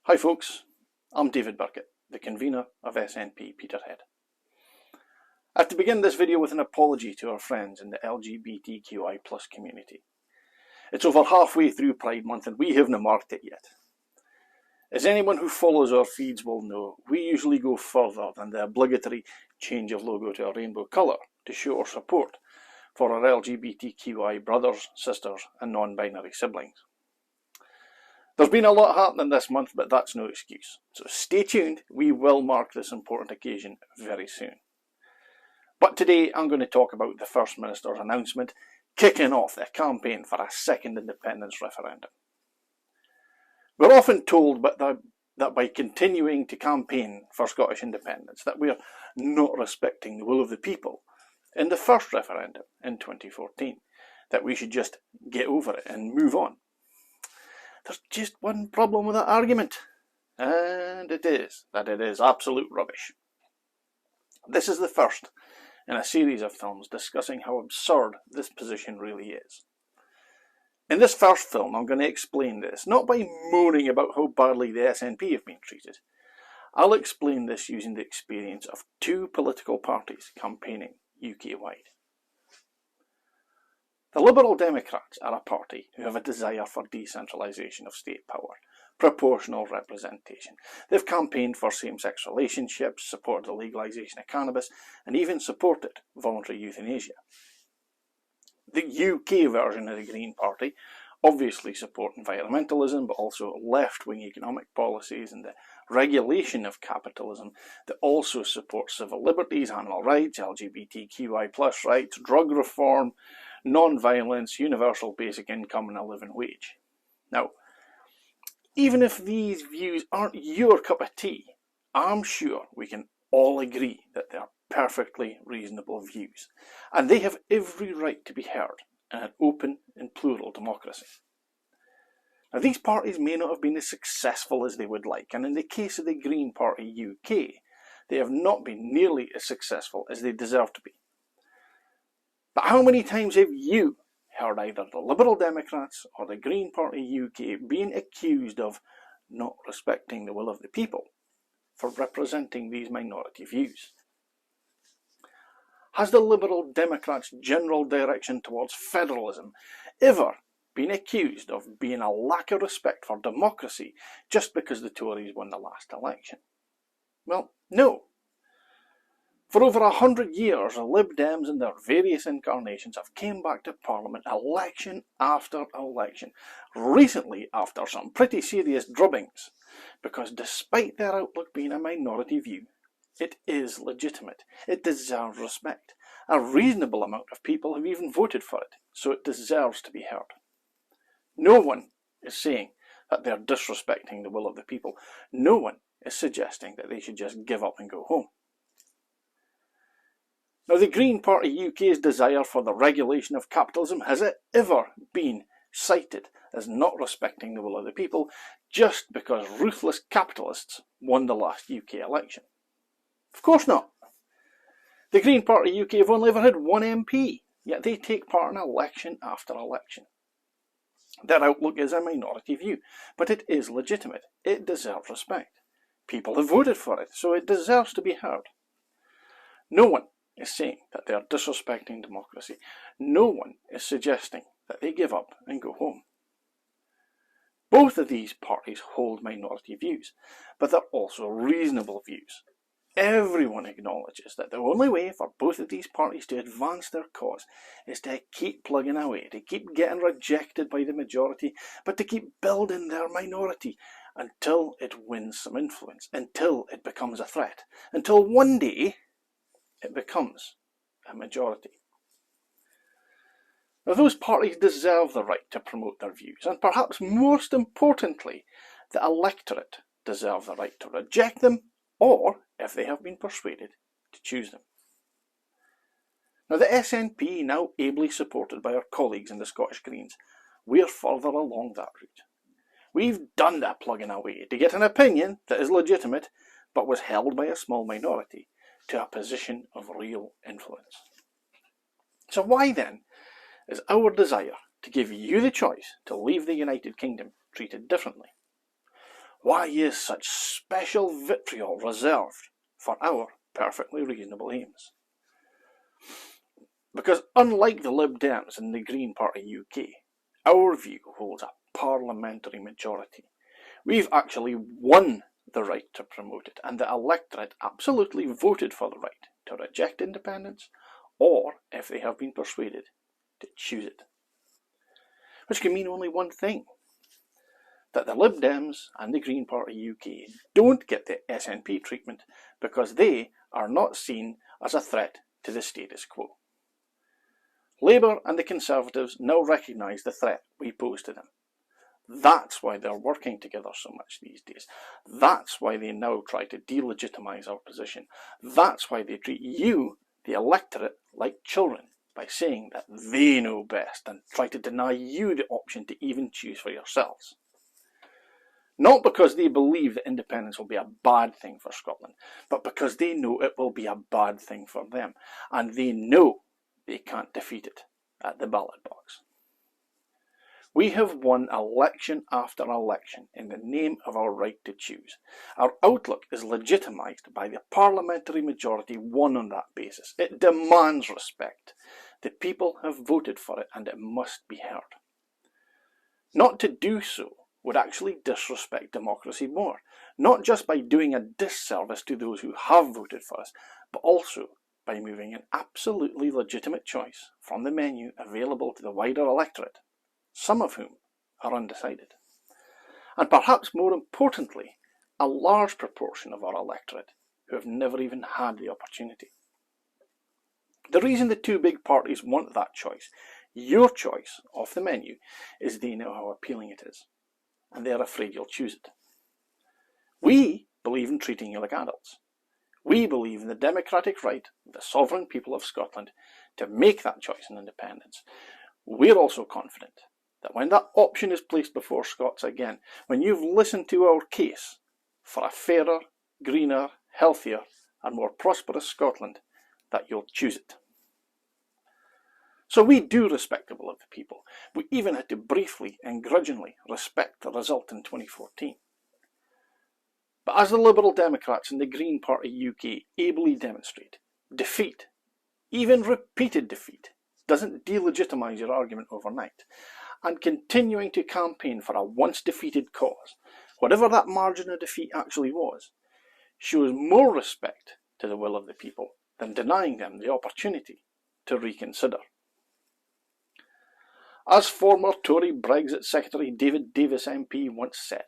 Hi folks, I'm David Birkett, the convener of SNP Peterhead. I have to begin this video with an apology to our friends in the LGBTQI+ community. It's over halfway through Pride Month and we haven't marked it yet. As anyone who follows our feeds will know, we usually go further than the obligatory change of logo to a rainbow colour to show our support for our LGBTQI brothers, sisters and non-binary siblings. There's been a lot happening this month, but that's no excuse. So stay tuned, we will mark this important occasion very soon. But today I'm going to talk about the First Minister's announcement kicking off the campaign for a second independence referendum. We're often told that by continuing to campaign for Scottish independence that we're not respecting the will of the people in the first referendum in 2014, that we should just get over it and move on. There's just one problem with that argument, and it is that it is absolute rubbish. This is the first in a series of films discussing how absurd this position really is. In this first film, I'm going to explain this, not by moaning about how badly the SNP have been treated. I'll explain this using the experience of two political parties campaigning UK-wide. The Liberal Democrats are a party who have a desire for decentralisation of state power, proportional representation. They've campaigned for same-sex relationships, supported the legalisation of cannabis, and even supported voluntary euthanasia. The UK version of the Green Party obviously support environmentalism, but also left-wing economic policies and the regulation of capitalism that also support civil liberties, animal rights, LGBTQI+ rights, drug reform, non-violence, universal basic income and a living wage. Now, even if these views aren't your cup of tea, I'm sure we can all agree that they are perfectly reasonable views, and they have every right to be heard in an open and plural democracy. Now, these parties may not have been as successful as they would like, and in the case of the Green Party UK, they have not been nearly as successful as they deserve to be. But how many times have you heard either the Liberal Democrats or the Green Party UK being accused of not respecting the will of the people for representing these minority views? Has the Liberal Democrats' general direction towards federalism ever been accused of being a lack of respect for democracy just because the Tories won the last election? Well, no. For over 100 years, the Lib Dems in their various incarnations have came back to Parliament election after election, recently after some pretty serious drubbings, because despite their outlook being a minority view, it is legitimate, it deserves respect. A reasonable amount of people have even voted for it, so it deserves to be heard. No one is saying that they are disrespecting the will of the people. No one is suggesting that they should just give up and go home. Now, the Green Party UK's desire for the regulation of capitalism has it ever been cited as not respecting the will of the people just because ruthless capitalists won the last UK election? Of course not. The Green Party UK have only ever had one MP, yet they take part in election after election. Their outlook is a minority view, but it is legitimate. It deserves respect. People have voted for it, so it deserves to be heard. No one is saying that they are disrespecting democracy. No one is suggesting that they give up and go home. Both of these parties hold minority views, but they're also reasonable views. Everyone acknowledges that the only way for both of these parties to advance their cause is to keep plugging away, to keep getting rejected by the majority, but to keep building their minority until it wins some influence, until it becomes a threat, until one day it becomes a majority. Now, those parties deserve the right to promote their views, and perhaps most importantly, the electorate deserve the right to reject them, or, if they have been persuaded, to choose them. Now, the SNP, now ably supported by our colleagues in the Scottish Greens, we're further along that route. We've done that plugging away to get an opinion that is legitimate, but was held by a small minority, to a position of real influence. So why then is our desire to give you the choice to leave the United Kingdom treated differently? Why is such special vitriol reserved for our perfectly reasonable aims? Because unlike the Lib Dems and the Green Party UK, our view holds a parliamentary majority. We've actually won the right to promote it, and the electorate absolutely voted for the right to reject independence, or, if they have been persuaded, to choose it. Which can mean only one thing: that the Lib Dems and the Green Party UK don't get the SNP treatment because they are not seen as a threat to the status quo. Labour and the Conservatives now recognise the threat we pose to them. That's why they're working together so much these days. That's why they now try to delegitimise our position. That's why they treat you, the electorate, like children by saying that they know best and try to deny you the option to even choose for yourselves. Not because they believe that independence will be a bad thing for Scotland, but because they know it will be a bad thing for them, and they know they can't defeat it at the ballot box. We have won election after election in the name of our right to choose. Our outlook is legitimised by the parliamentary majority won on that basis. It demands respect. The people have voted for it, and it must be heard. Not to do so would actually disrespect democracy more, not just by doing a disservice to those who have voted for us, but also by moving an absolutely legitimate choice from the menu available to the wider electorate, some of whom are undecided. And perhaps more importantly, a large proportion of our electorate who have never even had the opportunity. The reason the two big parties want that choice, your choice, off the menu, is they know how appealing it is, and they're afraid you'll choose it. We believe in treating you like adults. We believe in the democratic right of the sovereign people of Scotland to make that choice in independence. We're also confident that when that option is placed before Scots again, when you've listened to our case for a fairer, greener, healthier and more prosperous Scotland, that you'll choose it. So we do respect the will of the people. We even had to briefly and grudgingly respect the result in 2014. But as the Liberal Democrats and the Green Party UK ably demonstrate, defeat, even repeated defeat, doesn't delegitimise your argument overnight, and continuing to campaign for a once defeated cause, whatever that margin of defeat actually was, shows more respect to the will of the people than denying them the opportunity to reconsider. As former Tory Brexit Secretary David Davis MP once said,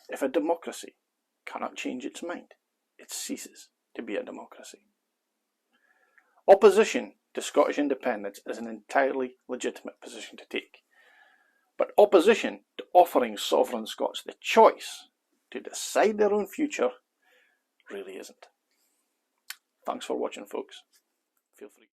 if a democracy cannot change its mind, it ceases to be a democracy. Opposition to Scottish independence is an entirely legitimate position to take, but opposition to offering sovereign Scots the choice to decide their own future really isn't. Thanks for watching, folks. Feel free.